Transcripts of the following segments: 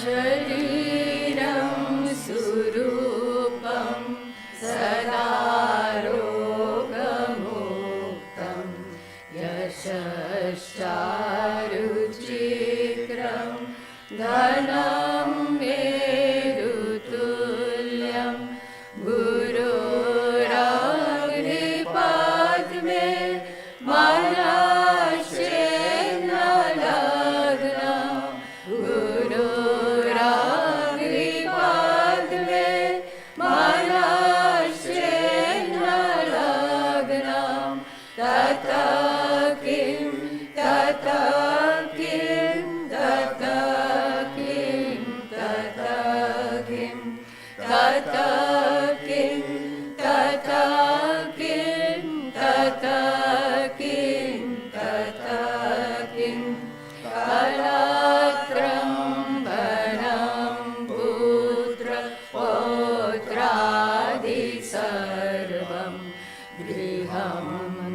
शरीरं सुरूपं सदारोगमुक्तं यशश्चारुचित्रं धनं मेरुतुल्यं गुरुराग्निपद्मे मनश्चेन्न लग्नं गुरुराग्निपद्मे मनश्चेन्न लग्नं तथा किं तथा किं तथा किं तथा किं तथा किं तथा किं तथा किं तथा किं कलात्रं वनं पुत्र पौत्रादि सर्वं गृहं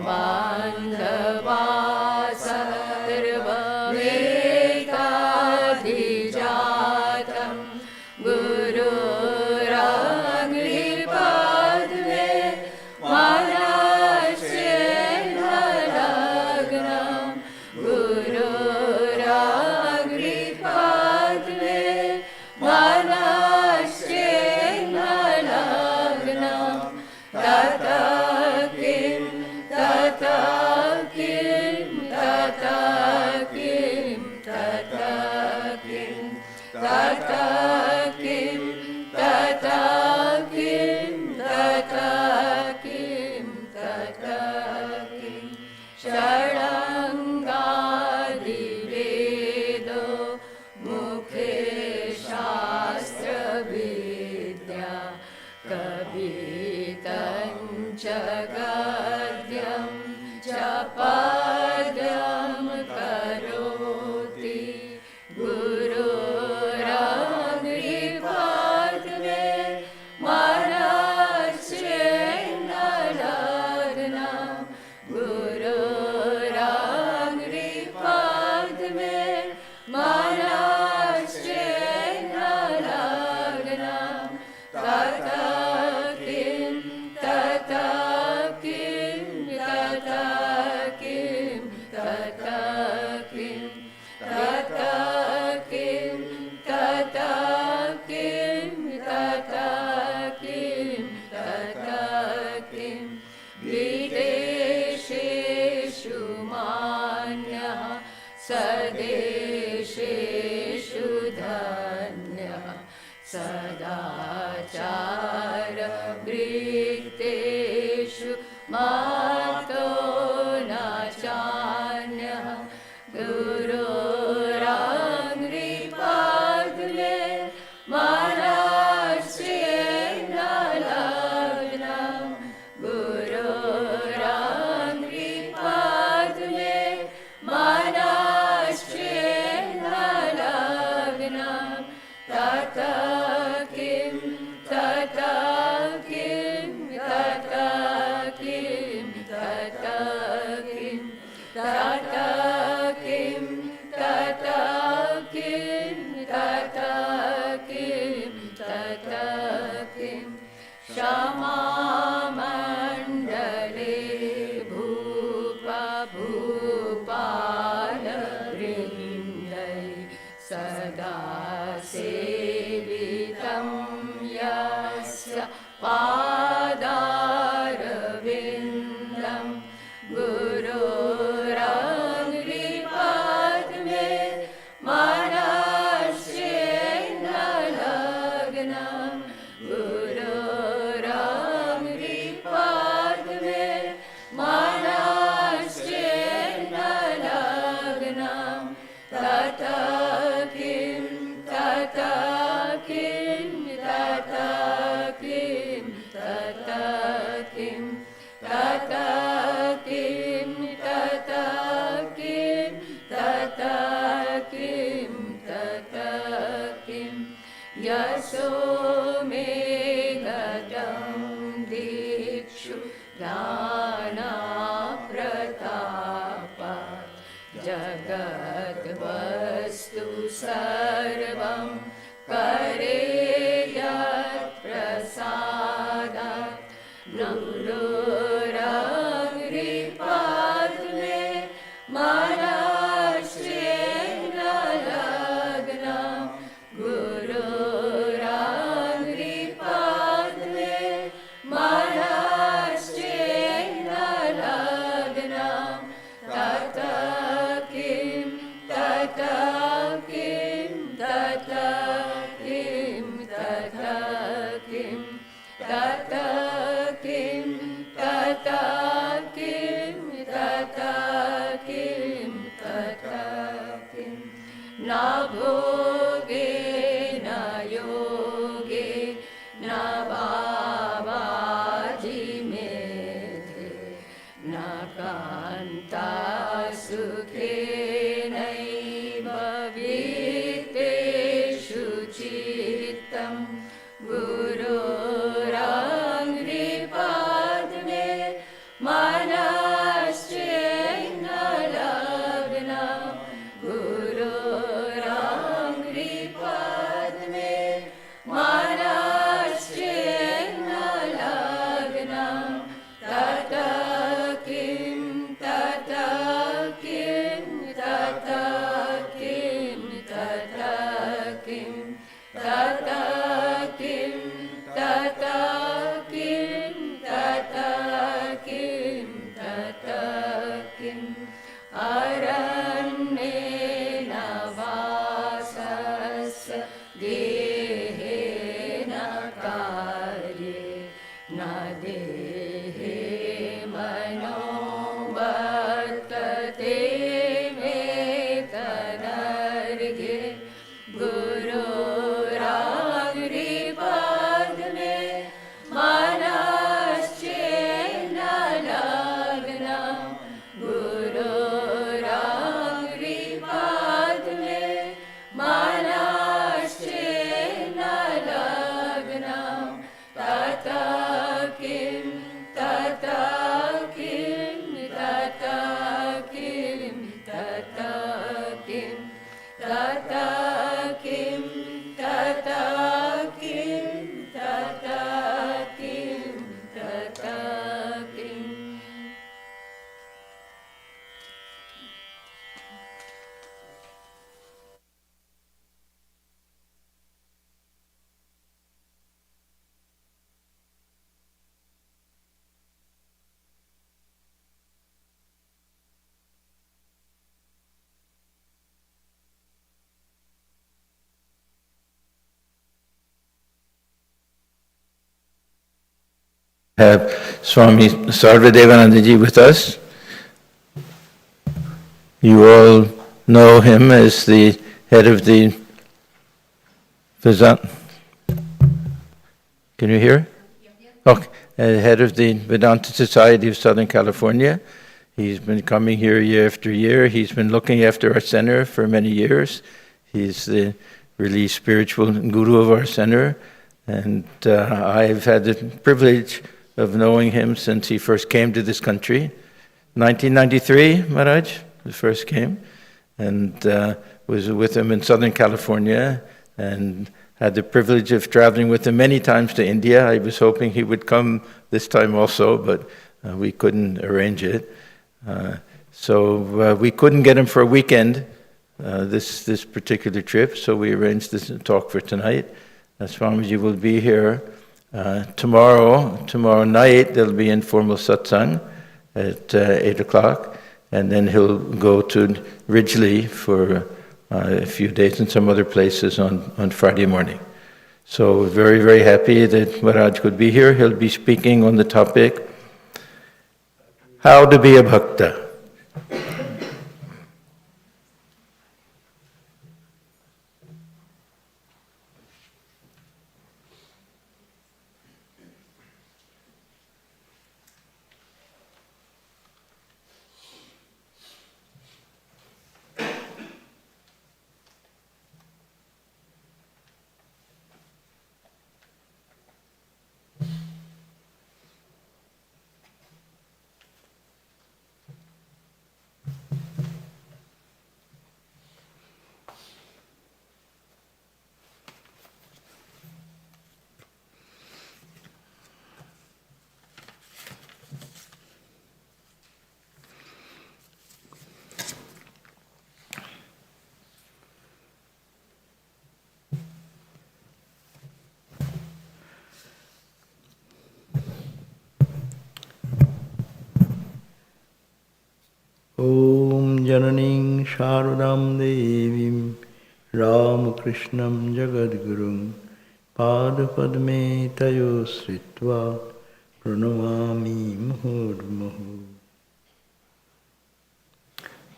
बान्धवा सर्वमेकाधिजातं गुरुराग्निपद्मे मनश्चेन्न लग्नं गुरुराग्निपद्मे मनश्चेन्न लग्नं तथा किं तथा किं तथा किं तथा किं तथा किं तथा किं तथा किं तथा किं षडङ्गादिवेदो मुखे शास्त्रविद्या कवितं च गद्यं च पद्यं करोति गुरुराग्निपद्मे मनश्चेन्न लग्नं गुरुराग्निपद्मे मनश्चेन्न लग्नं तथा किं तथा किं तथा किं तथा किं तथा किं तथा किं तथा किं तथा किं विदेशेषु मान्यः सदेशेषु धन्यः सदाचारवृत्तेषु मातो न चान्यः गुरुराग्निपद्मे मनश्चेन्न लग्नं गुरुराग्निपद्मे मनश्चेन्न लग्नं तथा किं तथा किं तथा किं तथा किं तथा किं तथा किं तथा किं तथा किं क्षमामण्डले भूपा भूपालवृन्दै सदा सेवितं यस्य पादारविन्दं गुरुराग्निपद्मे मनश्चेन्न लग्नं गुरुराग्निपद्मे मनश्चेन्न लग्नं तथा किं तथा किं तथा किं तथा किं तथा किं तथा किं तथा किं तथा किं यशो मे गतं दीक्षु ज्ञानप्रतापात् जगद्वस्तु सर्वं किं अरण्येन वासस्य गेहेन कार्ये न देहे मनो वर्तते मे तनर्घ्ये गुरोराग्रिपद मे मनश्चेन्न लग्नं गुरोराग्रिपद मे मनश्चेन्न लग्नं ततः किं ततः किं ततः किं ततः किं ततः किं ततः किं ततः किं ततः किं Have Swami Sarvadevananda ji with us. You all know him as the head of the Vedanta. Can you hear? Okay. Head of the Vedanta Society of Southern California. He's been coming here year after year. He's been looking after our center for many years. He's the really spiritual guru of our center. And I've had the privilege of knowing him since he first came to this country. 1993, Maharaj, he first came, and was with him in Southern California, and had the privilege of traveling with him many times to India. I was hoping he would come this time also, but we couldn't arrange it. So we couldn't get him for a weekend, this particular trip, so we arranged this talk for tonight. Swamiji will be here tomorrow night. There'll be informal satsang at 8 o'clock, and then he'll go to Ridgely for a few days and some other places on Friday morning. So we're very, very happy that Maharaj could be here. He'll be speaking on the topic, how to be a bhakta. Om Jananing Sharadam Devim Ramakrishnam Jagadgurum Padapadme Tayo Sritva Pranamami Muhurmuhu.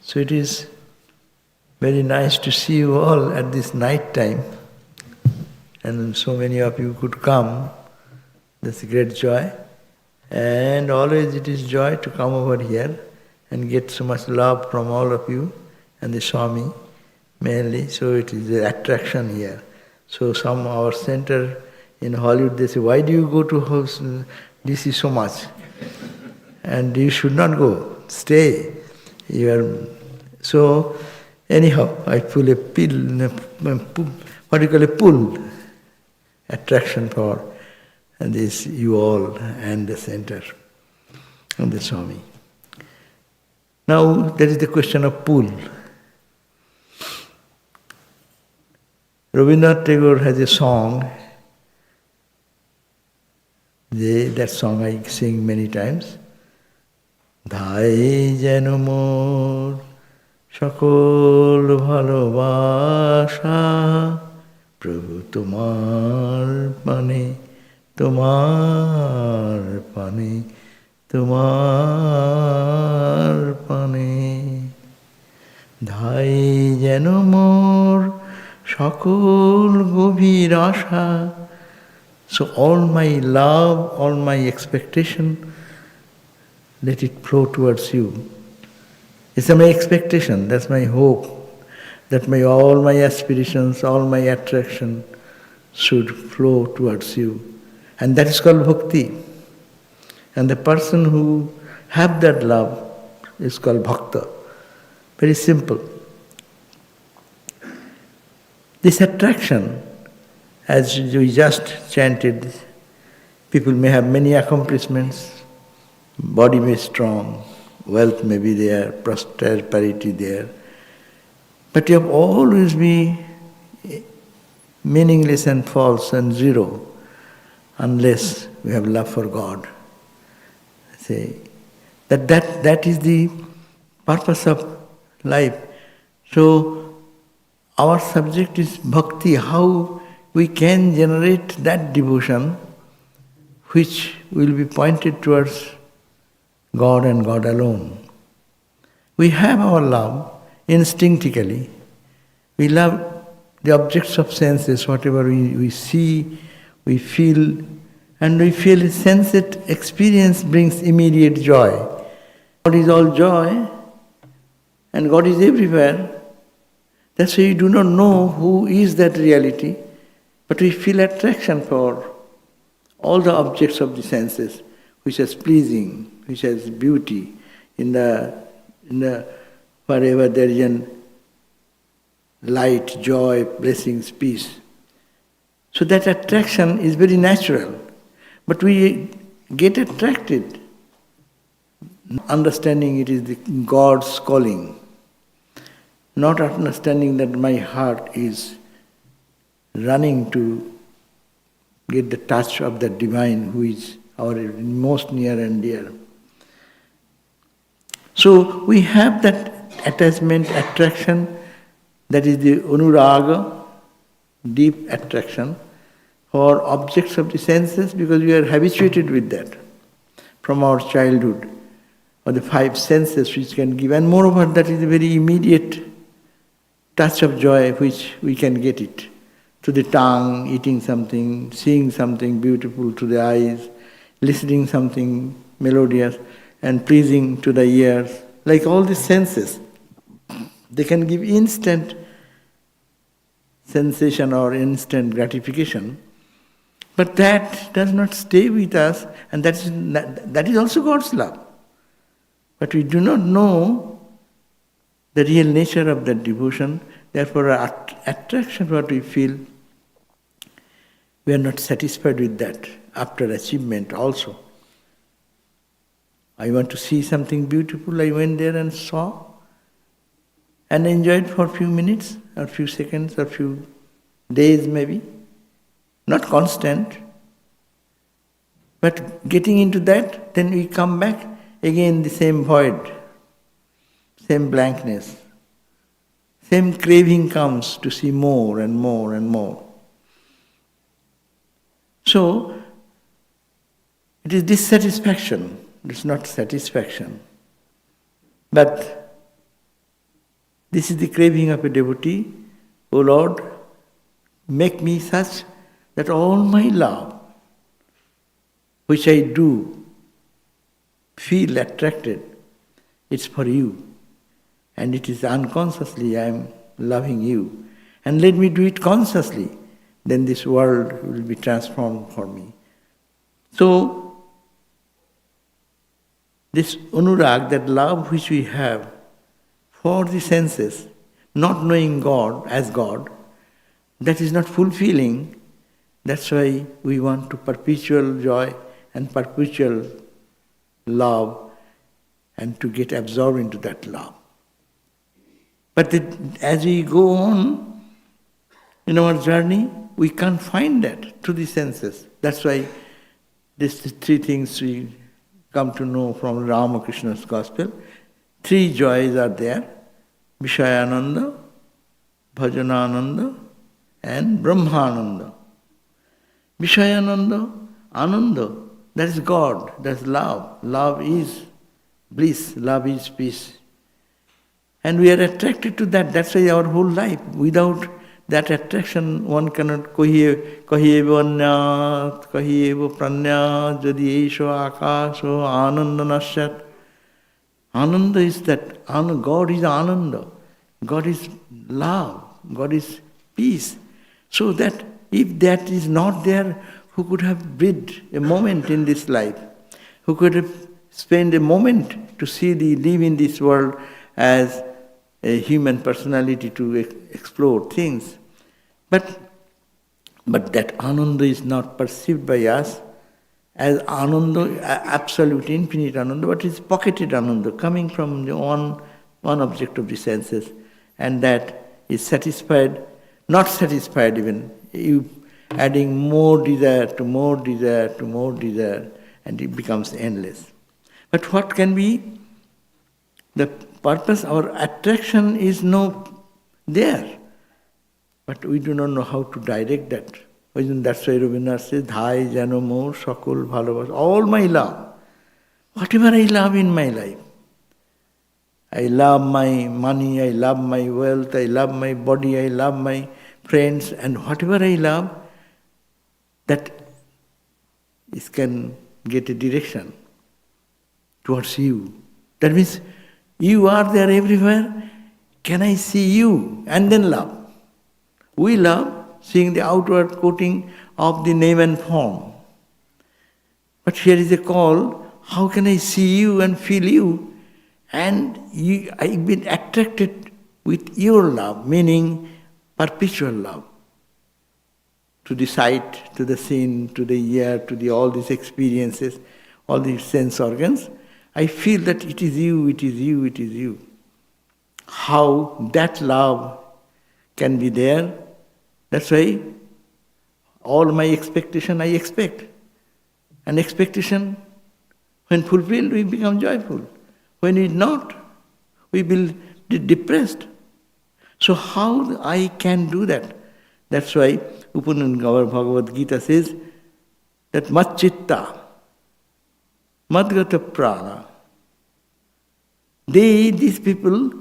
So it is very nice to see you all at this night time, and so many of you could come. That's a great joy, and always it is joy to come over here and get so much love from all of you and the Swami mainly, so it is an attraction here. So our center in Hollywood, they say, why do you go to DC so much? And you should not go, stay. So anyhow, I pull a what do you call a pull, attraction for this you all and the center and the Swami. Now, there is the question of pull. Rabindranath Tagore has a song. That song I sing many times. ধাই যেন মোর সকল ভালোবাসা প্রভু তোমার পানে, তোমার পানে, তোমার পানে। ধাই যেন মোর সকল গভীর আশা। So all my love, all my expectation, let it flow towards you. It's my expectation, that's my hope, that all my aspirations, all my attraction should flow towards you. And that is called bhakti. And the person who have that love is called bhakta. Very simple. This attraction, as we just chanted, people may have many accomplishments, body may be strong, wealth may be there, prosperity there, but you have always be meaningless and false and zero unless we have love for God. Say that is the purpose of life. So our subject is bhakti, how we can generate that devotion which will be pointed towards God and God alone. We have our love instinctively. We love the objects of senses, whatever we see, we feel, and we feel a sense that experience brings immediate joy. God is all joy, and God is everywhere. That's why we do not know who is that reality, but we feel attraction for all the objects of the senses, which is pleasing, which has beauty, in the wherever there is an light, joy, blessings, peace. So that attraction is very natural, but we get attracted, understanding it is God's calling, not understanding that my heart is running to get the touch of the divine who is our most near and dear. So we have that attachment, attraction, that is the anuraga, deep attraction for objects of the senses, because we are habituated with that from our childhood, or the five senses which can give, and moreover that is a very immediate touch of joy which we can get it. To the tongue, eating something, seeing something beautiful to the eyes, listening something melodious and pleasing to the ears, like all the senses. They can give instant sensation or instant gratification, but that does not stay with us, and that is also God's love. But we do not know the real nature of that devotion, therefore our attraction, what we feel, we are not satisfied with that after achievement also. I want to see something beautiful, I went there and saw and enjoyed for a few minutes or few seconds or few days maybe, not constant. But getting into that, then we come back again the same void, same blankness, same craving comes to see more and more and more. So, it is dissatisfaction, it is not satisfaction. But this is the craving of a devotee. O Lord, make me such that all my love, which I do feel attracted, it's for you. And it is unconsciously I am loving you. And let me do it consciously. Then this world will be transformed for me. So, this anurag, that love which we have for the senses, not knowing God as God, that is not fulfilling. That's why we want to perpetual joy and perpetual love, and to get absorbed into that love. But as we go on in our journey, we can't find that through the senses. That's why these three things we come to know from Ramakrishna's gospel. 3 joys are there: Vishayananda, Bhajanananda, and Brahmananda. Vishayananda, Ananda, that is God, that is love. Love is bliss, love is peace. And we are attracted to that, that's why our whole life. Without that attraction, one cannot kahiye vanyat, kahiye pranyat, jadi esho akasho, ananda nasyat. Ananda is that, God is Ananda, God is love, God is peace. So that if that is not there, who could have breathed a moment in this life? Who could have spent a moment to live in this world as a human personality to explore things? But that Ananda is not perceived by us as Ananda, absolute, infinite Ananda, but it's pocketed Ananda, coming from the one object of the senses, and that is satisfied, not satisfied even, you adding more desire to more desire to more desire, and it becomes endless. But what can be the purpose? Our attraction is there, but we do not know how to direct that. That's why Rabindranath says, Dhai jano mor sakul bhalabas, all my love, whatever I love in my life. I love my money, I love my wealth, I love my body, I love my friends, and whatever I love, that it can get a direction towards you. That means you are there everywhere. Can I see you? And then love. We love seeing the outward coating of the name and form. But here is a call, how can I see you and feel you? And I've been attracted with your love, meaning perpetual love. To the sight, to the scene, to the ear, to all these experiences, all these sense organs, I feel that it is you, it is you, it is you. How that love can be there, that's why all my expectation I expect. And expectation, when fulfilled, we become joyful. When it's not, we will be depressed. So how I can do that? That's why Upanishad Bhagavad Gita says that Matchitta, Madgata Prana. These people,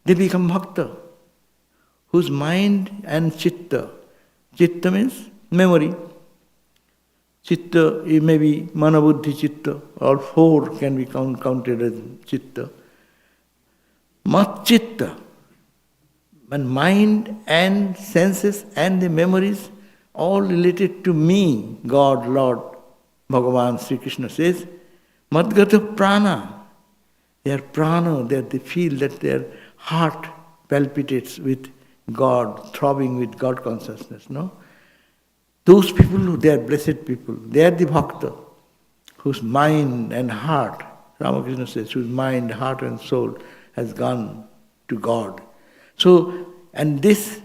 they become bhakta, whose mind and chitta. Chitta means memory. Chitta, it may be manabuddhi chitta, all 4 can be counted as chitta. Matchitta. And mind and senses and the memories all related to me, God, Lord, Bhagavan, Sri Krishna says, Madgata Prana. They are prana, they feel that their heart palpitates with God, throbbing with God consciousness, no? Those people, they are blessed people. They are the bhakta, whose mind and heart, Ramakrishna says, whose mind, heart and soul has gone to God. So, and this,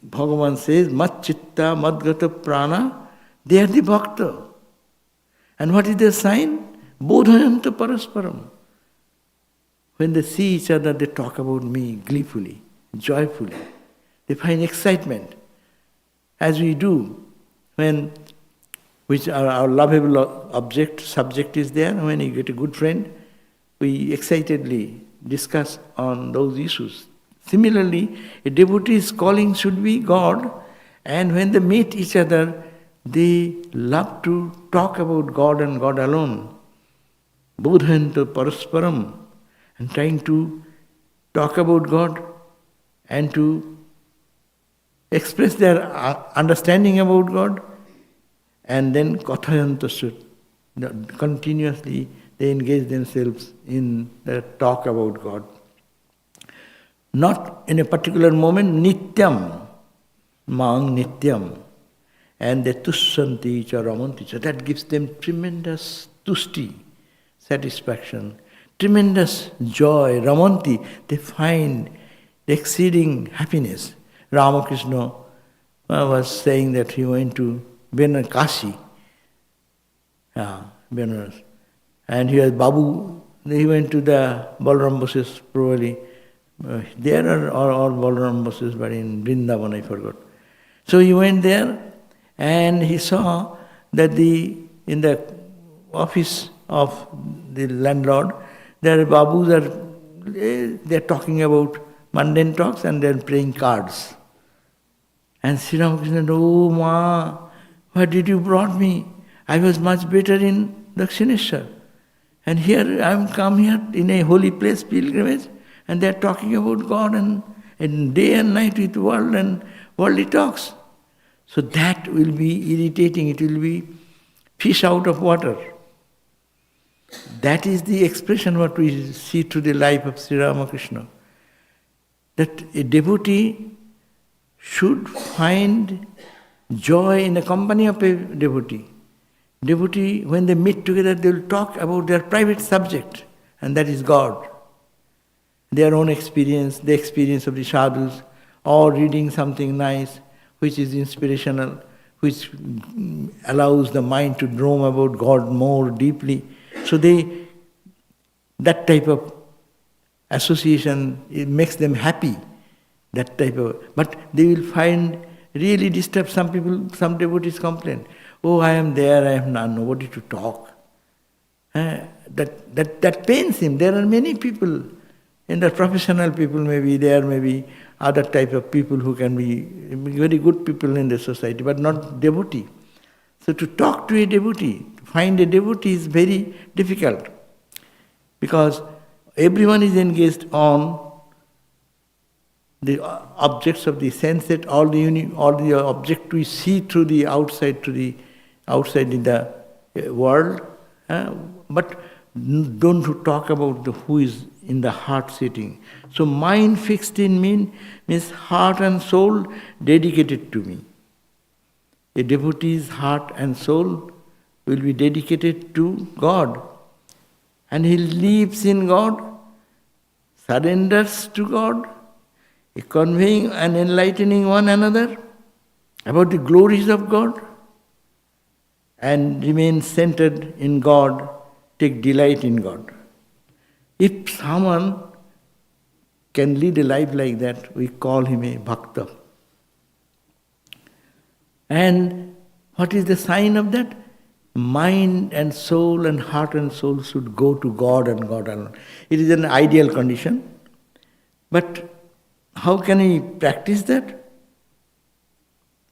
Bhagavan says, Matchitta, Madgata Prana, they are the bhakta. And what is their sign? Bodhayanta parasparam. When they see each other, they talk about me gleefully, joyfully. They find excitement, as we do when which our lovable subject is there. When you get a good friend, we excitedly discuss on those issues. Similarly, a devotee's calling should be God, and when they meet each other, they love to talk about God and God alone. Bodhayanta parasparam, and trying to talk about God and to express their understanding about God, and then kathayantasya, continuously they engage themselves in the talk about God. Not in a particular moment, nityam, mang nityam, and they tussanti cha ramanti cha. That gives them tremendous tusti, satisfaction, tremendous joy, ramanti. They find exceeding happiness. Ramakrishna was saying that he went to Kashi, Benares, And here Babu, he went to the Balaram buses probably. There are all Balaram buses, but in Vrindavan I forgot. So he went there and he saw that in the office of the landlord, there are Babus they're talking about mundane talks and they're playing cards. And Sri Ramakrishna said, "Oh Ma, why did you brought me? I was much better in Dakshineshwar. And here I am come here in a holy place, pilgrimage, and they are talking about God and day and night with world and worldly talks." So that will be irritating, it will be fish out of water. That is the expression what we see through the life of Sri Ramakrishna. That a devotee should find joy in the company of a devotee. Devotee, when they meet together, they will talk about their private subject, and that is God. Their own experience, the experience of the sadhus, or reading something nice, which is inspirational, which allows the mind to roam about God more deeply. So that type of association, it makes them happy. That type of, but they will find really disturbed. Some people, some devotees complain, "Oh, I am there, I have nobody to talk." That pains him. There are many people, in the professional people maybe, there may be other type of people who can be very good people in the society, but not devotee. So to talk to a devotee, to find a devotee is very difficult, because everyone is engaged on the objects of the sense, that all the object we see through the outside, to the outside in the world, but don't talk about who is in the heart sitting. So mind fixed in me means heart and soul dedicated to me. A devotee's heart and soul will be dedicated to God, and he lives in God, surrenders to God, conveying and enlightening one another about the glories of God, and remain centered in God, take delight in God. If someone can lead a life like that, we call him a bhakta. And what is the sign of that? Mind and soul and heart and soul should go to God and God alone. It is an ideal condition. But how can we practice that?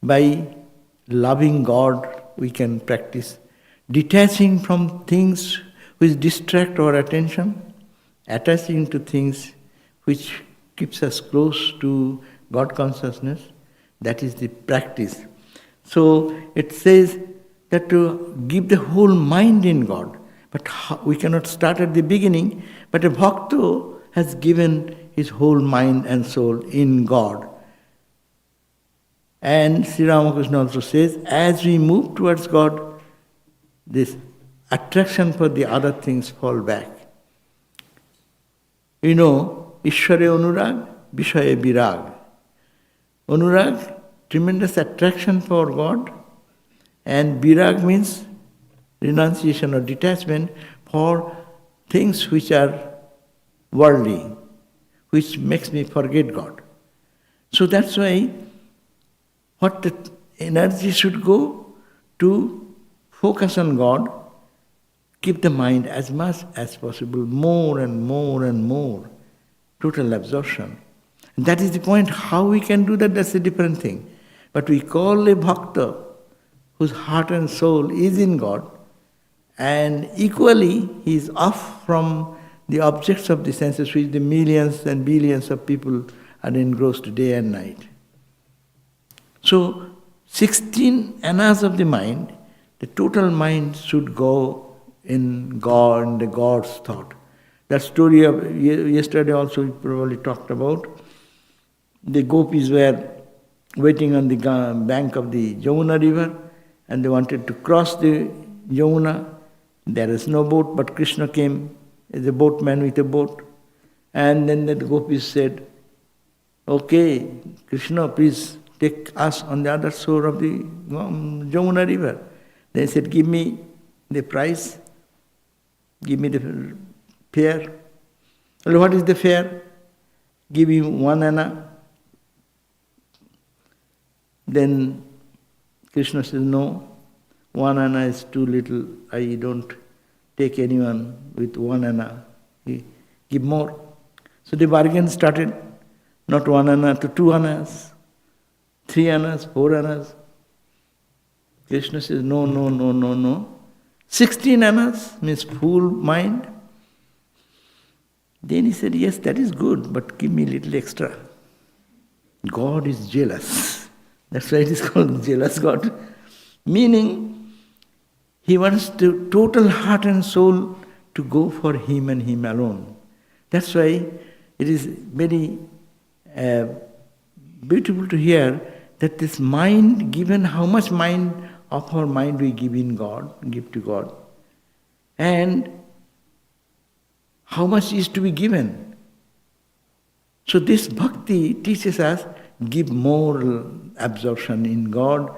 By loving God, we can practice detaching from things which distract our attention, attaching to things which keeps us close to God consciousness. That is the practice. So it says that to give the whole mind in God. But we cannot start at the beginning, but a bhakta has given his whole mind and soul in God. And Sri Ramakrishna also says, as we move towards God, this attraction for the other things fall back. You know, Ishware Anurag, Vishaya Virag. Anurag, tremendous attraction for God, and Virag means renunciation or detachment for things which are worldly, which makes me forget God. So that's why what the energy should go to focus on God, keep the mind as much as possible, more and more and more, total absorption. And that is the point. How we can do that, that's a different thing. But we call a bhakta whose heart and soul is in God, and equally he is off from the objects of the senses, which the millions and billions of people are engrossed day and night. So, 16 annas of the mind, the total mind should go in God and the God's thought. That story of yesterday also we probably talked about. The gopis were waiting on the bank of the Yamuna river, and they wanted to cross the Yamuna. There is no boat, but Krishna came as a boatman with a boat. And then the gopis said, "Okay, Krishna, please take us on the other shore of the Yamuna river." They said, "Give me the price." Give me the fare. Well, what is the fare? Give him 1 anna. Then Krishna says, no, 1 anna is too little. I don't take anyone with 1 anna. Give more. So the bargain started. Not 1 anna to 2 annas, 3 annas, 4 annas. Krishna says, no, no, no, no, no. 16 annas means full mind. Then he said, yes, that is good, but give me a little extra. God is jealous. That's why it is called jealous God. Meaning, he wants the total heart and soul to go for him and him alone. That's why it is very beautiful to hear that this mind given, how much mind of our mind we give to God, and how much is to be given. So this bhakti teaches us, give more absorption in God,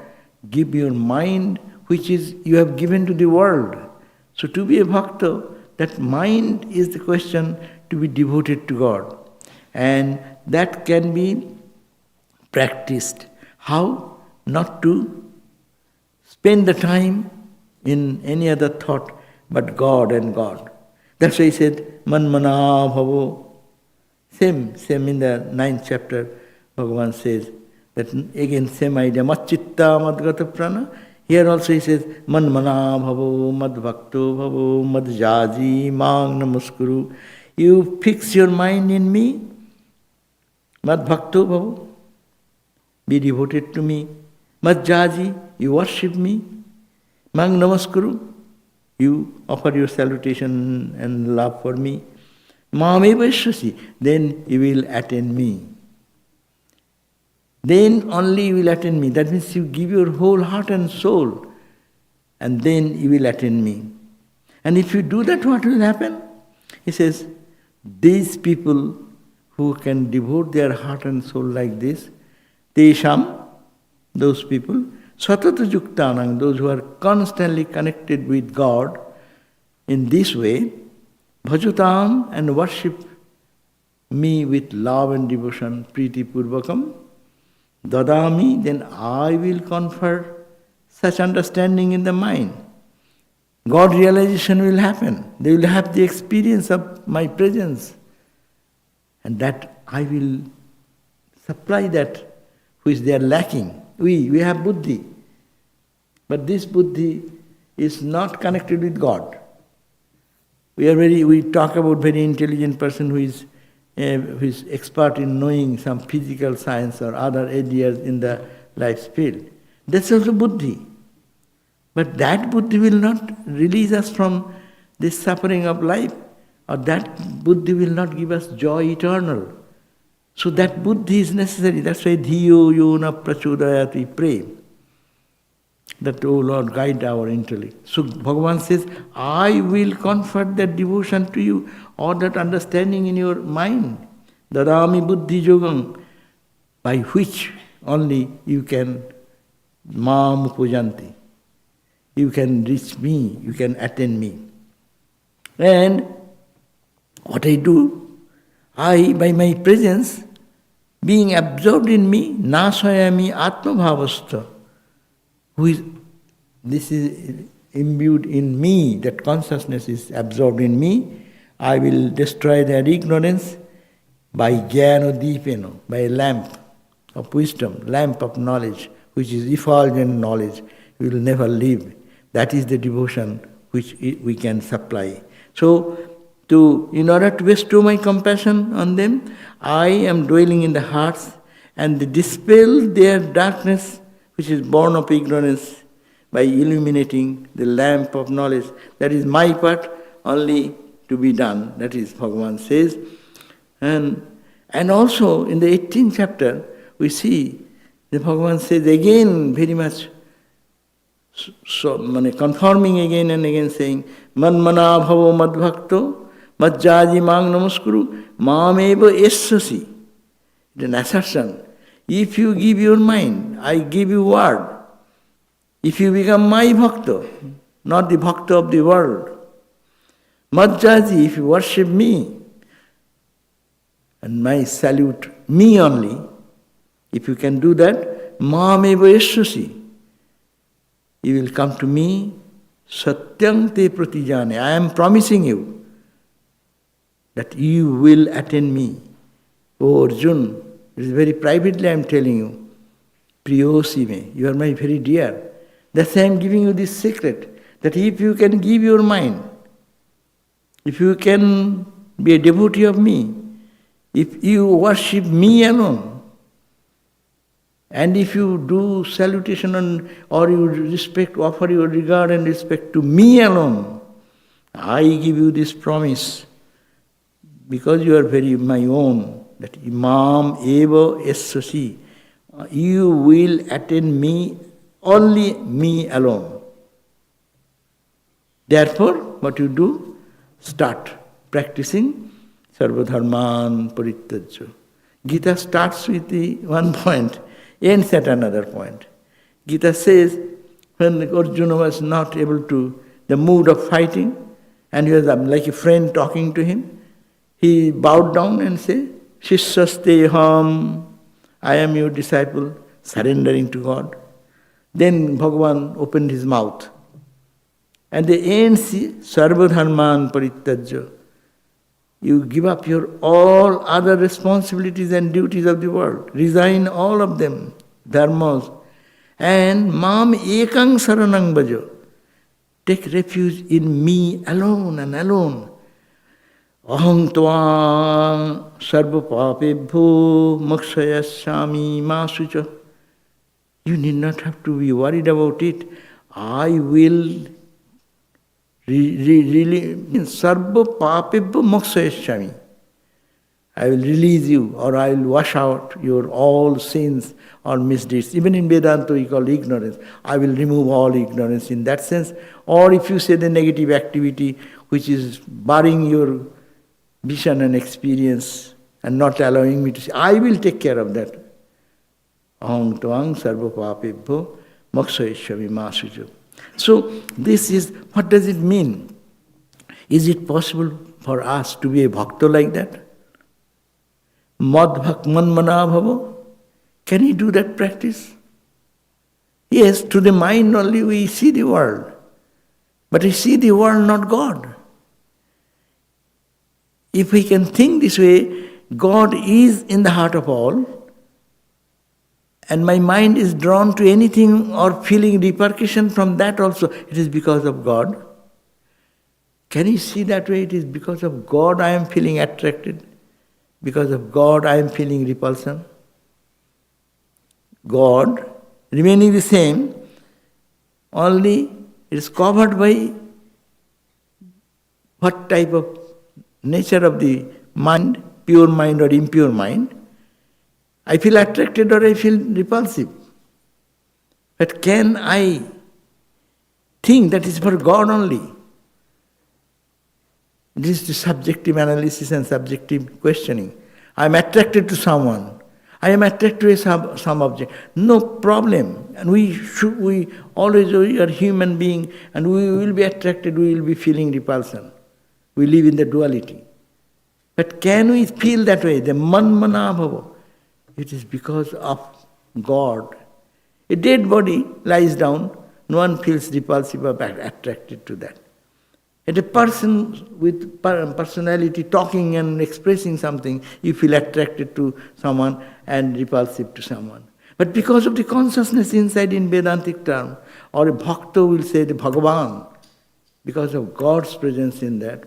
give your mind which is you have given to the world. So to be a bhakta, that mind is the question to be devoted to God. And that can be practiced. How? Not to spend the time in any other thought but God and God. That's why he said, Man mana bhavo. Same in the 9th chapter, Bhagavan says, that again same idea, mat chitta mad gata prana. Here also he says, Man mana bhavo, mad bhakto bhavo, mad jaji, mang namaskuru. You fix your mind in me, mad bhakto bhavo, be devoted to me. Mad jaji, you worship me. Mang namaskuru, you offer your salutation and love for me. Mameva ishvasi, then you will attain me. Then only you will attain me. That means you give your whole heart and soul, and then you will attain me. And if you do that, what will happen? He says, these people who can devote their heart and soul like this, tesham, those people, satata yuktanang, those who are constantly connected with God in this way, bhajutam, and worship me with love and devotion, priti purvakam, dadami, then I will confer such understanding in the mind. God realization will happen. They will have the experience of my presence. And that I will supply that which they are lacking. We have buddhi. But this buddhi is not connected with God. We talk about very intelligent person who is expert in knowing some physical science or other areas in the life's field. That's also buddhi. But that buddhi will not release us from this suffering of life, or that buddhi will not give us joy eternal. So that buddhi is necessary. That's why dhiyo yona prachodayat, we pray. That, oh Lord, guide our intellect. So Bhagavan says, I will confer that devotion to you, or that understanding in your mind. Dadami buddhi yogam, by which only you can mam pujanti. You can reach me, you can attain me. And what I do, by my presence, being absorbed in me, nasayami atma bhavastha, this is imbued in me, that consciousness is absorbed in me, I will destroy their ignorance by jnana deepeno, by a lamp of wisdom, lamp of knowledge, which is effulgent knowledge, we will never leave. That is the devotion which we can supply. So, in order to bestow my compassion on them, I am dwelling in the hearts and dispel their darkness, which is born of ignorance, by illuminating the lamp of knowledge. That is my part only to be done. That is, Bhagavan says. And also in the 18th chapter, we see that Bhagavan says again very much, so confirming again and again, saying, Man mana bhavo mad bhakto, mad jaji mang namaskuru, mameva esasi. It's an assertion. If you give your mind, I give you word. If you become my bhakta, not the bhakta of the world, Majjaji, if you worship me, and my salute me only, if you can do that, Mameva Yashasi, you will come to me, Satyam te pratijane. I am promising you that you will attend me. Oh Arjun, this is very privately I am telling you. Priyosi me, you are my very dear. That's why I am giving you this secret, that if you can give your mind, if you can be a devotee of me, if you worship me alone, and if you do salutation or you respect, offer your regard and respect to me alone, I give you this promise, because you are very my own, that Imam Eva Esasi, you will attend me, only me alone. Therefore, what you do? Start practicing Sarvadharman Parityajya. Gita starts with the one point, ends at another point. Gita says, when Arjuna was not able to, the mood of fighting, and he was like a friend talking to him, he bowed down and said, Shishasteham, I am your disciple, surrendering to God. Then Bhagavan opened his mouth. And the end, Sarvadharman Parityajya. You give up your all other responsibilities and duties of the world. Resign all of them, dharmas. And Mam Ekang Saranang Bhajo. Take refuge in me alone and alone. Aham Tvang Sarva Papebho Makshayasami Masucha. You need not have to be worried about it. I will really Sarva Papebho Makshayasami. I will release you, or I will wash out your all sins or misdeeds. Even in Vedanta we call ignorance. I will remove all ignorance in that sense. Or if you say the negative activity which is barring your vision and experience and not allowing me to see, I will take care of that. Aham tvang sarva papebho makshayasami masujo. So this is, what does it mean? Is it possible for us to be a bhakta like that? Madbhak manmana bhava? Can he do that practice? Yes, to the mind only we see the world. But we see the world, not God. If we can think this way, God is in the heart of all, and my mind is drawn to anything or feeling repercussion from that also, it is because of God. Can you see that way? It is because of God I am feeling attracted. Because of God I am feeling repulsion. God remaining the same, only it is covered by what type of nature of the mind, pure mind or impure mind. I feel attracted or I feel repulsive. But can I think that is for God only? This is the subjective analysis and subjective questioning. I am attracted to someone. I am attracted to some object. No problem. And we are human being, and we will be attracted, we will be feeling repulsion. We live in the duality. But can we feel that way? The manmana bhava. It is because of God. A dead body lies down, no one feels repulsive or attracted to that. And a person with personality talking and expressing something, you feel attracted to someone and repulsive to someone. But because of the consciousness inside in Vedantic term, or a bhakta will say the Bhagavan, because of God's presence in that,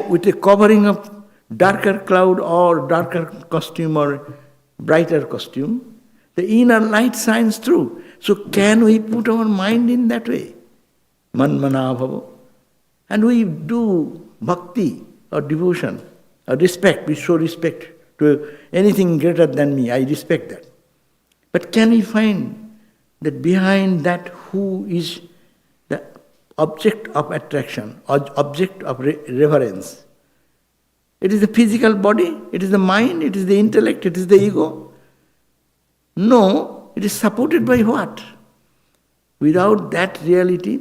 with a covering of darker cloud or darker costume or brighter costume, the inner light shines through. So can we put our mind in that way? Manmana bhava. And we do bhakti or devotion or respect. We show respect to anything greater than me. I respect that. But can we find that behind that who is the object of attraction or object of reverence? It is the physical body, it is the mind, it is the intellect, it is the ego. No, it is supported by what? Without that reality,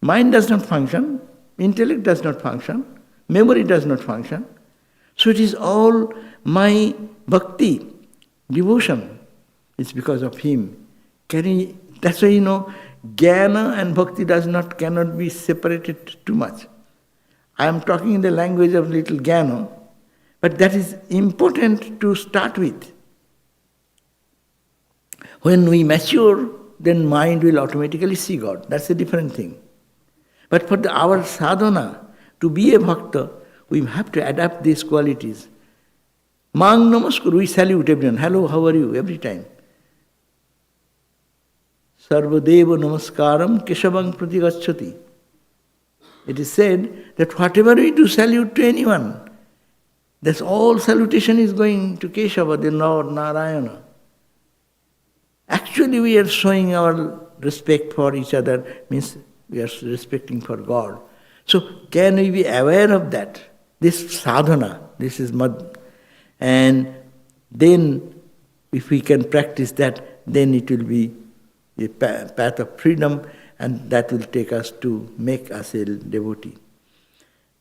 mind does not function. intellect does not function, memory does not function. So it is all my bhakti, devotion. It's because of him. That's why jnana and bhakti cannot be separated too much. I am talking in the language of little jnana, but that is important to start with. When we mature, then mind will automatically see God. That's a different thing. But for our sadhana, to be a bhakta, we have to adapt these qualities. Mang namaskar, we salute everyone. Hello, how are you? Every time. Sarvadeva namaskaram keshavang pratigacchati. It is said that whatever we do salute to anyone, that's all salutation is going to Keshava, the Lord Narayana. Actually we are showing our respect for each other, means we are respecting for God. So can we be aware of that? This sadhana, this is mad. And then if we can practice that, then it will be a path of freedom, and that will take us to make us a devotee.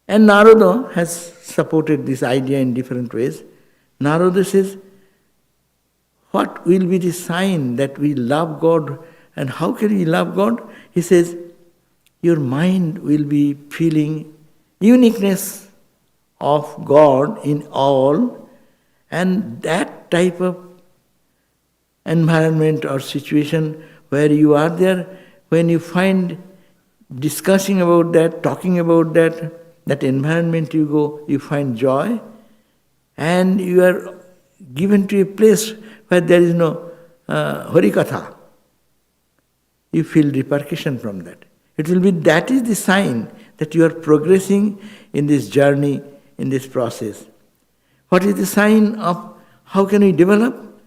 And Narada has supported this idea in different ways. Narada says, what will be the sign that we love God, and how can we love God? He says, your mind will be feeling uniqueness of God in all, and that type of environment or situation where you are there, when you find discussing about that, talking about that environment you go, you find joy, and you are given to a place where there is no harikatha. You feel repercussion from that. That is the sign that you are progressing in this journey, in this process. What is the sign of how can we develop?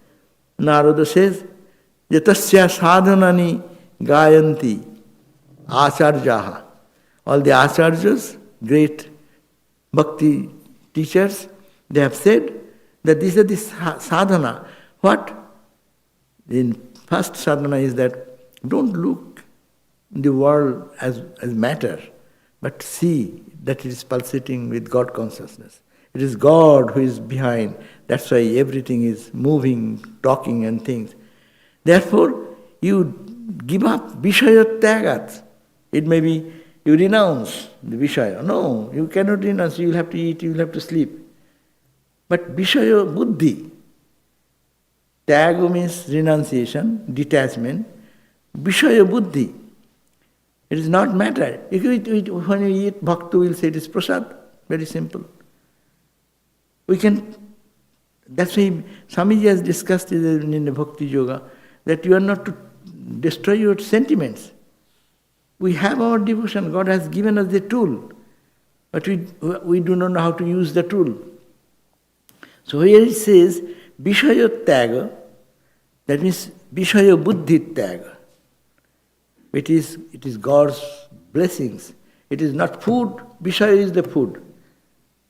Narada says, Yatasya sadhanani gayanti acharyaha. All the acharyas, great bhakti teachers, they have said that these are the sadhana. What? The first sadhana is that don't look the world as matter, but see that it is pulsating with God consciousness. It is God who is behind. That's why everything is moving, talking and things. Therefore, you give up Vishaya Tyagat. It may be you renounce the Vishaya. No, you cannot renounce. You will have to eat, you will have to sleep. But Vishaya Buddhi, Tyaga means renunciation, detachment. Vishaya Buddhi, it is not matter. When you eat, Bhakta will say it is prasad. Very simple. That's why Swamiji has discussed in the Bhakti Yoga, that you are not to destroy your sentiments. We have our devotion, God has given us the tool, but we do not know how to use the tool. So here it says, Vishaya Tyaga, that means Vishaya Buddhi Tyaga. It is God's blessings. It is not food, Vishaya is the food.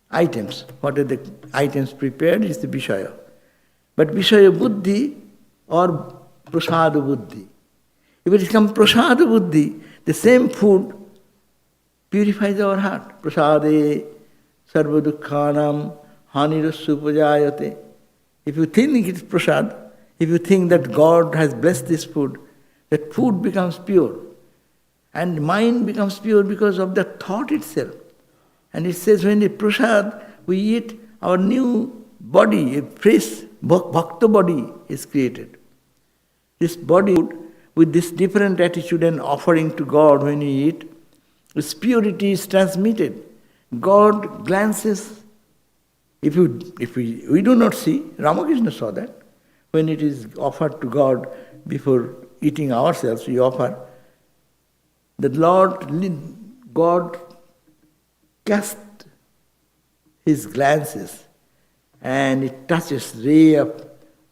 Items, what are the items prepared is the Vishaya. But Vishaya Buddhi or Prasada Buddhi. If it becomes Prasada Buddhi, the same food purifies our heart. Prasade sarvadukhanam hanirasupajayate. If you think it is prasad, if you think that God has blessed this food, that food becomes pure. And mind becomes pure because of the thought itself. And it says when the prasad, we eat, our new body, a fresh bhakta body is created. This body with this different attitude and offering to God when you eat, its purity is transmitted. God glances. If we do not see, Ramakrishna saw that. When it is offered to God before eating ourselves, we offer. The God cast his glances and it touches ray of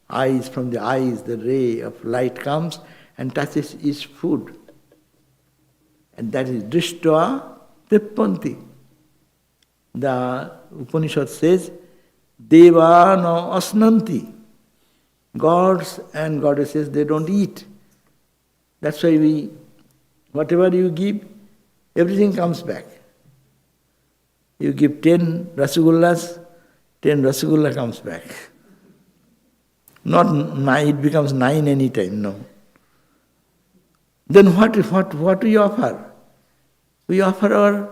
eyes, from the eyes the ray of light comes and touches his food. And that is Drishtva Trippanti. The Upanishad says, Deva no asnanti. Gods and goddesses, they don't eat. That's why whatever you give, everything comes back. You give 10 rasagullas, 10 rasagullas comes back. Not 9, it becomes 9 any time, no. Then what we offer? We offer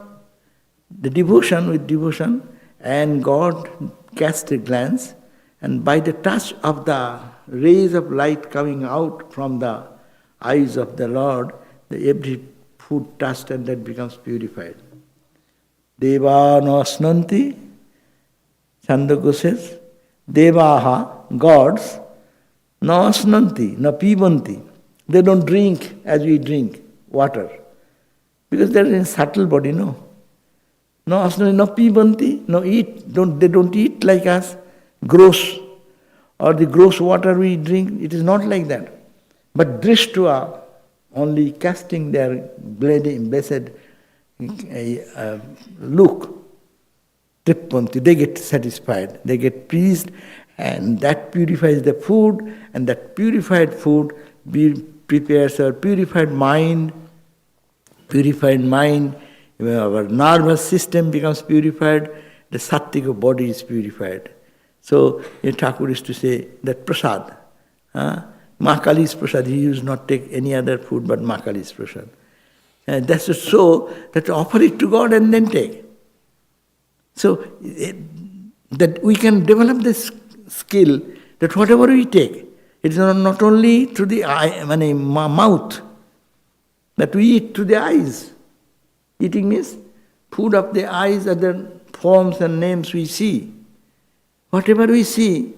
the devotion with devotion, and God casts a glance, and by the touch of the rays of light coming out from the eyes of the Lord, every food touched and that becomes purified. Deva no asnanti, Chandogya says, Devaha, gods, no asnanti, no pibanti. They don't drink as we drink water. Because they're in a subtle body, no. No asnanti, no pibanti, no eat. They don't eat like us, gross. Or the gross water we drink, it is not like that. But drishtua, only casting their blessed look, trippanti, they get satisfied, they get pleased, and that purifies the food, and that purified food prepares our purified mind, our nervous system becomes purified, the sattvika body is purified. So, Thakur used to say that prasad, Ma Kali's prasad, he used not take any other food but Ma Kali's prasad. And that's so that offer it to God and then take. So, that we can develop this skill that whatever we take, it is not only through the mouth, that we eat through the eyes. Eating means food of the eyes are the forms and names we see. Whatever we see,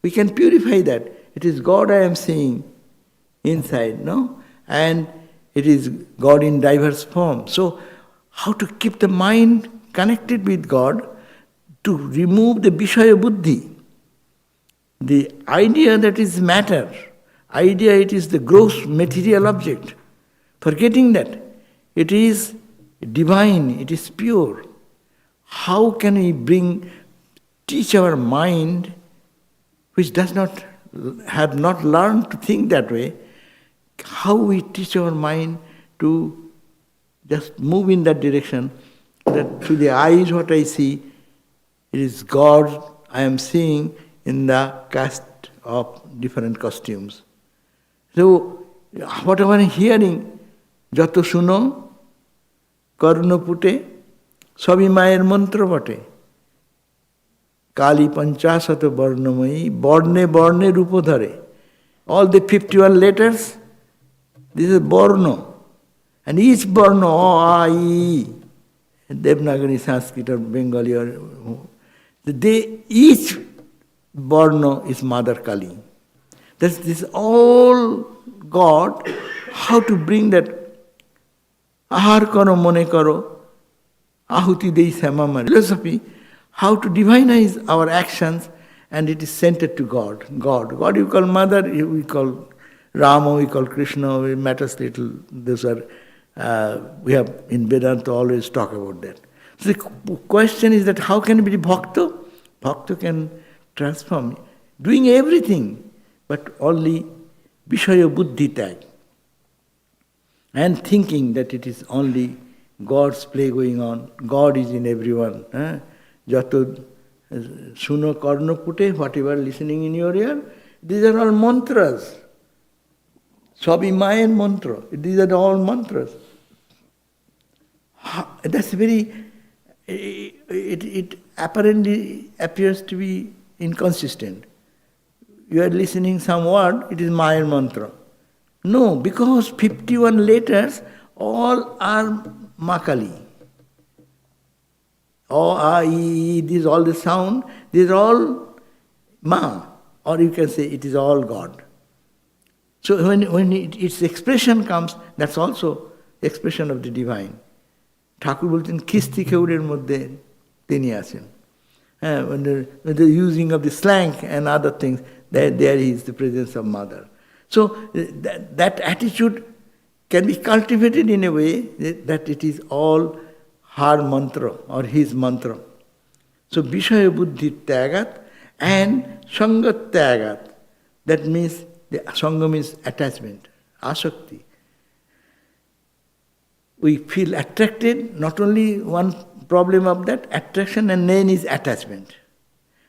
we can purify that. It is God I am seeing inside, no? And it is God in diverse forms. So, how to keep the mind connected with God, to remove the Vishaya Buddhi, the idea that is matter, idea it is the gross material object, forgetting that it is divine, it is pure. How can we teach our mind, which have not learned to think that way, how we teach our mind to just move in that direction, that through the eyes what I see, it is God I am seeing in the cast of different costumes. So, whatever I am hearing, jato suno, karno pute, sabi mayer mantra bate. Kali panchasato barnamayi, borne rupo dhare. All the 51 letters, this is borno. And each borno, o, a, I, Devnagari, Sanskrit or Bengali, each borno is Mother Kali. This is all God, how to bring that ahar karo mone karo, ahuti dei samamari. Philosophy, how to divinize our actions, and it is centered to God. God you call Mother, we call Rama, we call Krishna, it matters little. Those are, we have in Vedanta always talk about that. So the question is that how can it be bhakta? Bhakta can transform, doing everything, but only Vishaya Buddhi tag. And thinking that it is only God's play going on, God is in everyone. Jato suno karno pute, whatever listening in your ear, these are all mantras. Sabi Mayan mantra, these are all mantras. That's very, it apparently appears to be inconsistent. You are listening some word, it is Mayan mantra. No, because 51 letters all are Makali. O, A, I, these all the sound, these are all Ma. Or you can say it is all God. So when its expression comes, that's also expression of the divine. Thakur bolten kisti kheurer moddhe tini achen. When the using of the slang and other things, there is the presence of Mother. So that attitude can be cultivated in a way that it is all her mantra or his mantra. So Vishaya Buddhi Tyagat and Sangat Tyagat. That means, the Sangha means attachment, asakti. We feel attracted, not only one problem of that attraction, and then is attachment.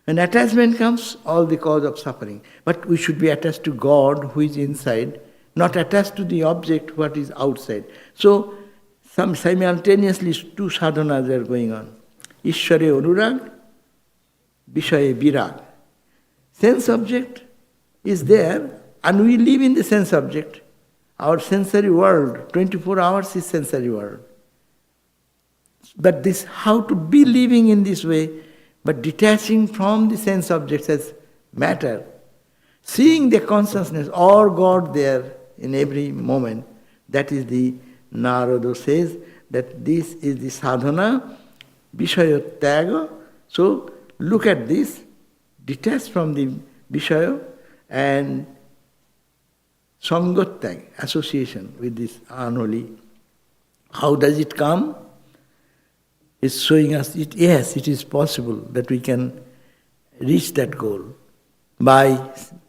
When attachment comes, all the cause of suffering. But we should be attached to God who is inside, not attached to the object what is outside. So, simultaneously two sadhanas are going on. Ishware Anurag, Vishaye Virag. Sense object is there, and we live in the sense object. Our sensory world, 24 hours is sensory world. But this, how to be living in this way, but detaching from the sense objects as matter, seeing the consciousness or God there in every moment, that is the Narada says that this is the sadhana, Vishaya Tyaga. So look at this, detach from the Vishaya and Sangat Tyaga, association with this unholy. How does it come? It's showing us, yes, it is possible that we can reach that goal by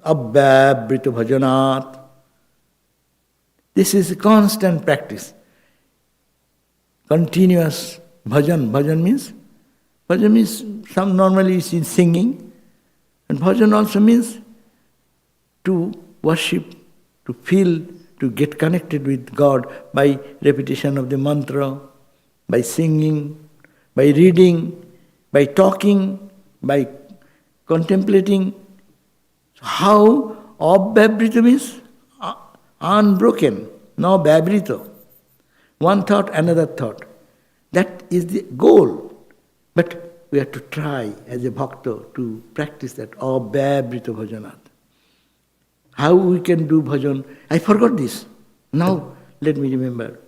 Abhyabrita Bhajanat. This is a constant practice. Continuous bhajan. Bhajan means some normally is in singing, and bhajan also means to worship, to feel, to get connected with God by repetition of the mantra, by singing, by reading, by talking, by contemplating. How abhyabrita means unbroken, no bhabrita. One thought, another thought. That is the goal. But we have to try as a bhakta to practice that abhyabrita bhajanat. How we can do bhajan? I forgot this. Now let me remember.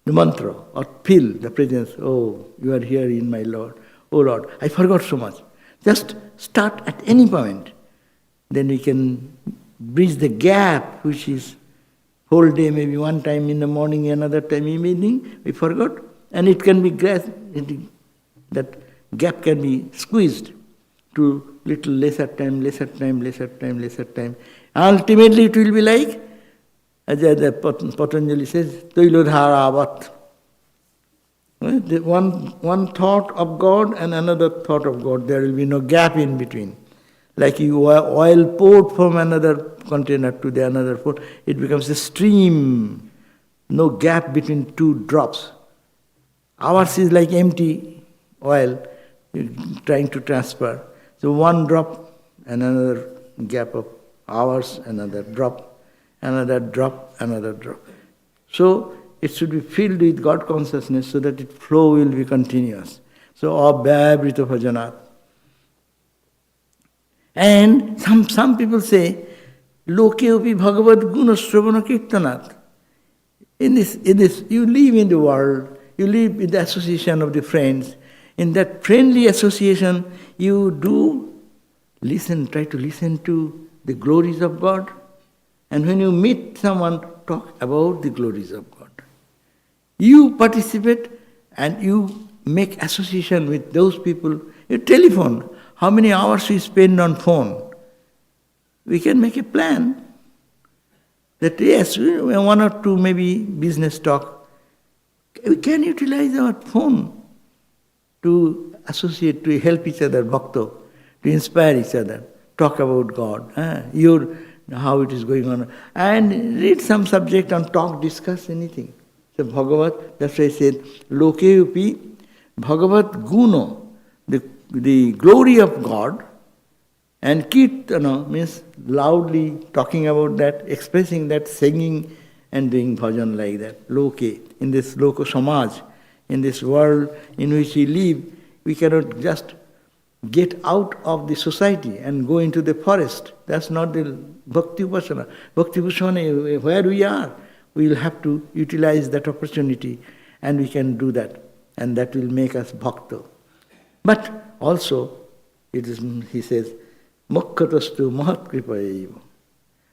The mantra, or feel the presence. Oh, you are here in my Lord. Oh Lord, I forgot so much. Just start at any point. Then we can bridge the gap, which is whole day, maybe one time in the morning, another time in the evening, we forgot. And it can be that gap can be squeezed to little lesser time. Ultimately it will be like, as Patanjali says, Tailodharavat. One thought of God and another thought of God. There will be no gap in between. Like you oil poured from another container to the another pour, it becomes a stream. No gap between two drops. Ours is like empty oil trying to transfer. So one drop, another gap of hours, another drop, another drop, another drop. So it should be filled with God consciousness so that its flow will be continuous. So abhyabrita bhajanat. And some people say, Loke upi bhagavad guna sravana kirtanat. In this, you live in the world, you live in the association of the friends. In that friendly association, you do listen, try to listen to the glories of God. And when you meet someone, talk about the glories of God. You participate and you make association with those people. You telephone. How many hours we spend on phone? We can make a plan that yes, one or two maybe business talk. We can utilize our phone to associate, to help each other, bhakta, to inspire each other, talk about God, how it is going on, and read some subject and talk, discuss anything. So Bhagavat, that's why I said, Loke upi Bhagavat guna, the glory of God, and kirtana means loudly talking about that, expressing that, singing and doing bhajan like that. Loke, in this loka samaj, in this world in which we live, we cannot just get out of the society and go into the forest. That's not the bhakti upasana. Bhakti upasana, where we are, we will have to utilize that opportunity, and we can do that, and that will make us bhakta. But also, it is, he says, mokkatastu mahatkripayev.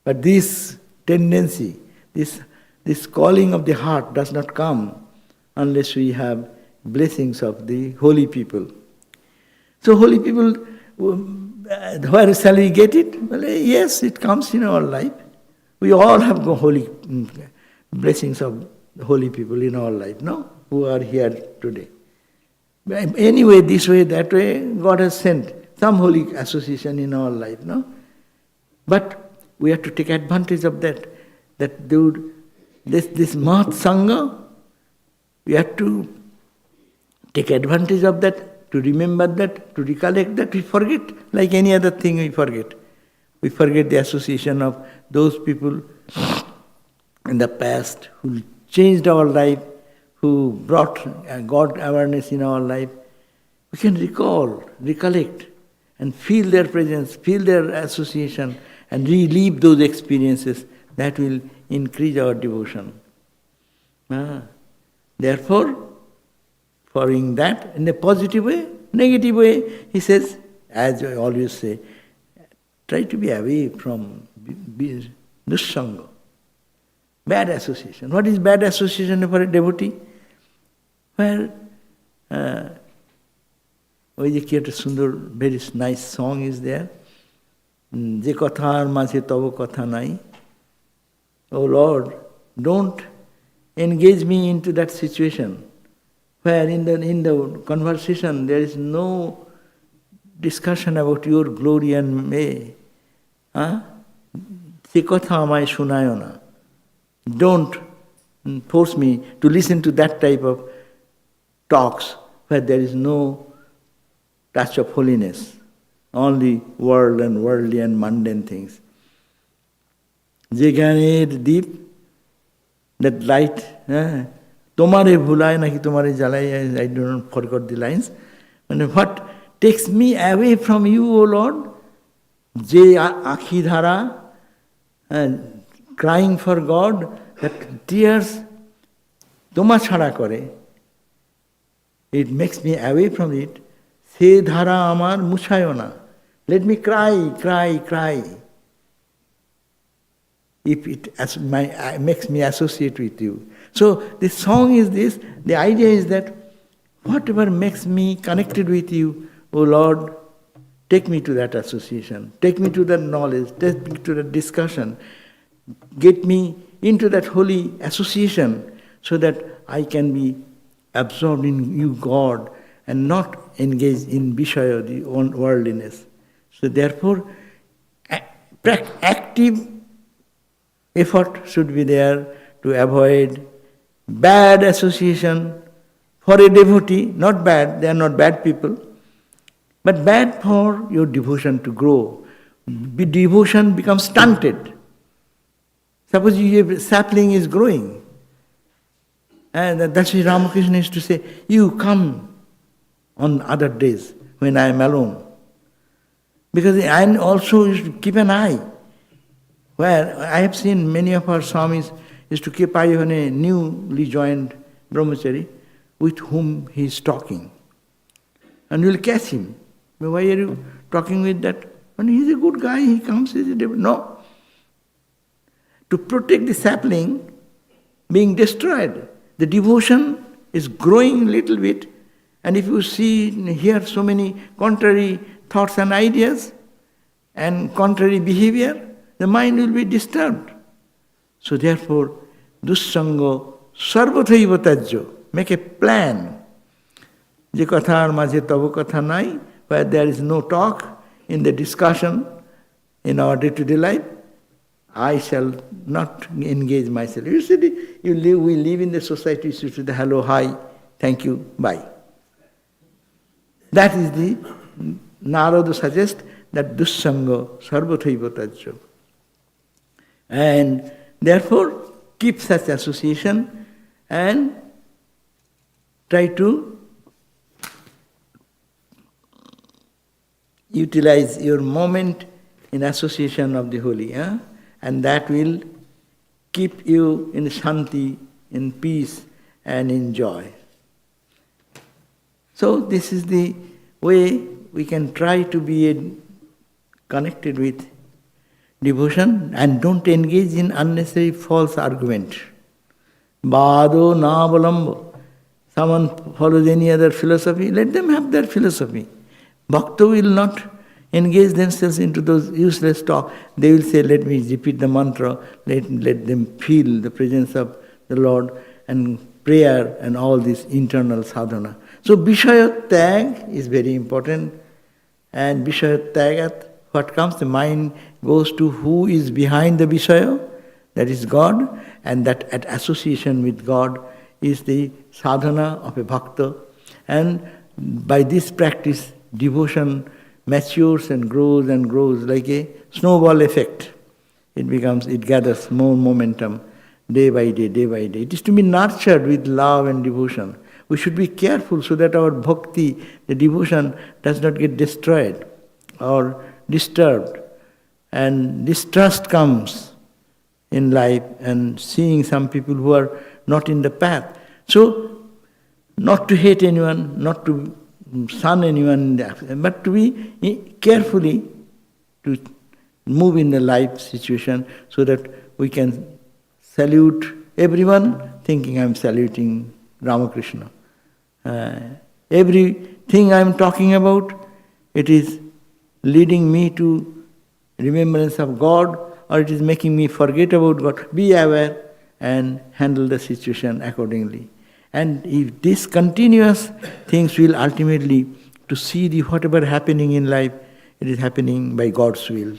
But this tendency, this calling of the heart does not come unless we have blessings of the holy people. So holy people, where shall we get it? Well, yes, it comes in our life. We all have holy blessings of holy people in our life, no? Who are here today. Anyway, this way, that way, God has sent some holy association in our life, no? But we have to take advantage of that. That dude, this Math Sangha, we have to take advantage of that, to remember that, to recollect that. We forget, like any other thing we forget. We forget the association of those people in the past who changed our life, who brought God awareness in our life. We can recall, recollect, and feel their presence, feel their association, and relive those experiences. That will increase our devotion. Therefore, following that in a positive way, negative way, he says, as I always say, try to be away from dussanga, bad association. What is bad association for a devotee? Where, Sundar, very nice song is there. Je kathar maje tavo katha nai. Oh Lord, don't engage me into that situation where in the conversation there is no discussion about your glory and may. Se katha amai sunayo na. Don't force me to listen to that type of talks where there is no touch of holiness, only world and worldly and mundane things. Je gyaner deep, that light, tomare bhulay naki tomare jalay, I don't forget the lines. And what takes me away from you, O Lord? Je akhi dhara, crying for God, that tears toma chhada kore. It makes me away from it. Se dhara amar mushayo na. Let me cry, cry, cry. If it makes me associate with you. So this song is this, the idea is that whatever makes me connected with you, O Lord, take me to that association, take me to that knowledge, take me to that discussion, get me into that holy association so that I can be absorbed in you, God, and not engaged in Vishaya, the worldliness. So therefore, active effort should be there to avoid bad association for a devotee, not bad, they are not bad people, but bad for your devotion to grow. Devotion becomes stunted. Suppose your sapling is growing, and that's Sri Ramakrishna used to say, you come on other days when I am alone. Because I also used to keep an eye. Where I have seen many of our Swamis used to keep eye on a newly joined brahmachari with whom he is talking. And you will catch him. Why are you talking with that? When he is a good guy, he comes, he is a devotee. No. To protect the sapling being destroyed. The devotion is growing a little bit, and if you see, hear so many contrary thoughts and ideas and contrary behavior, the mind will be disturbed. So therefore, dussango sarvathaiva tajjo. Make a plan. Je kathar maje tavo katha nai, where there is no talk in the discussion in our day-to-day life, I shall not engage myself. You said we live in the society, you say hello, hi, thank you, bye. That is the Narada suggests that dussango sarvathaiva tajjo. And therefore, keep such association and try to utilize your moment in association of the holy. And that will keep you in shanti, in peace and in joy. So this is the way we can try to be connected with devotion and don't engage in unnecessary false argument. Bado na avalambo. Someone follows any other philosophy, let them have their philosophy. Bhakta will not engage themselves into those useless talk. They will say, let me repeat the mantra, let them feel the presence of the Lord and prayer and all this internal sadhana. So Vishaya Tag is very important, and Vishaya Tagat, what comes, the mind goes to who is behind the Vishaya, that is God, and that at association with God is the sadhana of a bhakta. And by this practice, devotion matures and grows like a snowball effect. It gathers more momentum day by day, day by day. It is to be nurtured with love and devotion. We should be careful so that our bhakti, the devotion, does not get destroyed or disturbed. And distrust comes in life, and seeing some people who are not in the path. So, not to hate anyone, not to shun anyone, but to be carefully to move in the life situation so that we can salute everyone thinking I'm saluting Ramakrishna. Everything I'm talking about, it is leading me to remembrance of God, or it is making me forget about God. Be aware and handle the situation accordingly. And if this continuous, things will ultimately to see the whatever happening in life, it is happening by God's will.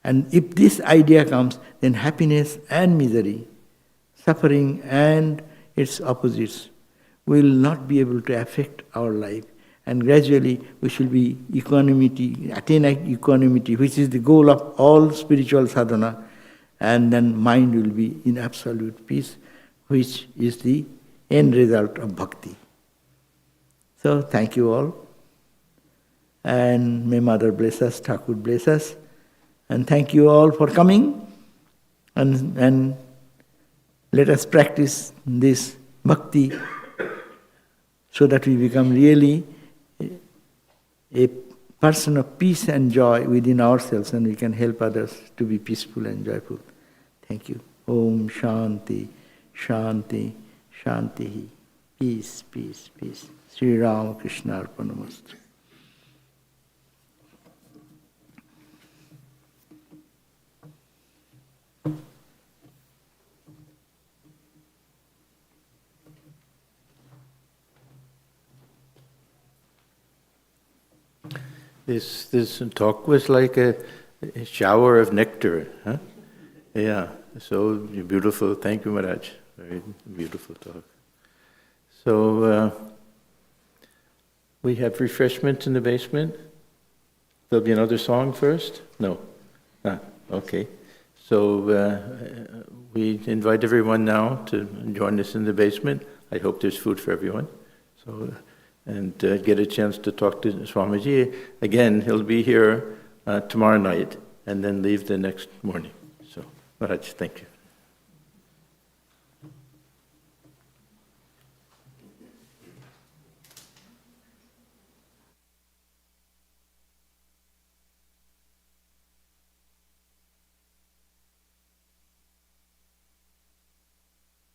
And if this idea comes, then happiness and misery, suffering and its opposites, will not be able to affect our life. And gradually we shall be equanimity, attain equanimity, which is the goal of all spiritual sadhana. And then mind will be in absolute peace, which is the end result of bhakti. So thank you all. And may Mother bless us, Thakur bless us. And thank you all for coming. And let us practice this bhakti so that we become really a person of peace and joy within ourselves, and we can help others to be peaceful and joyful. Thank you. Om Shanti, Shanti, Shanti. Peace, peace, peace. Sri Ramakrishna Arpanamastu. This talk was like a shower of nectar, huh? Yeah, so beautiful. Thank you, Maharaj. Very beautiful talk. So we have refreshments in the basement. There'll be another song first? No. Okay. So we invite everyone now to join us in the basement. I hope there's food for everyone. So. And get a chance to talk to Swamiji. Again, he'll be here tomorrow night and then leave the next morning. So, Maharaj, thank you.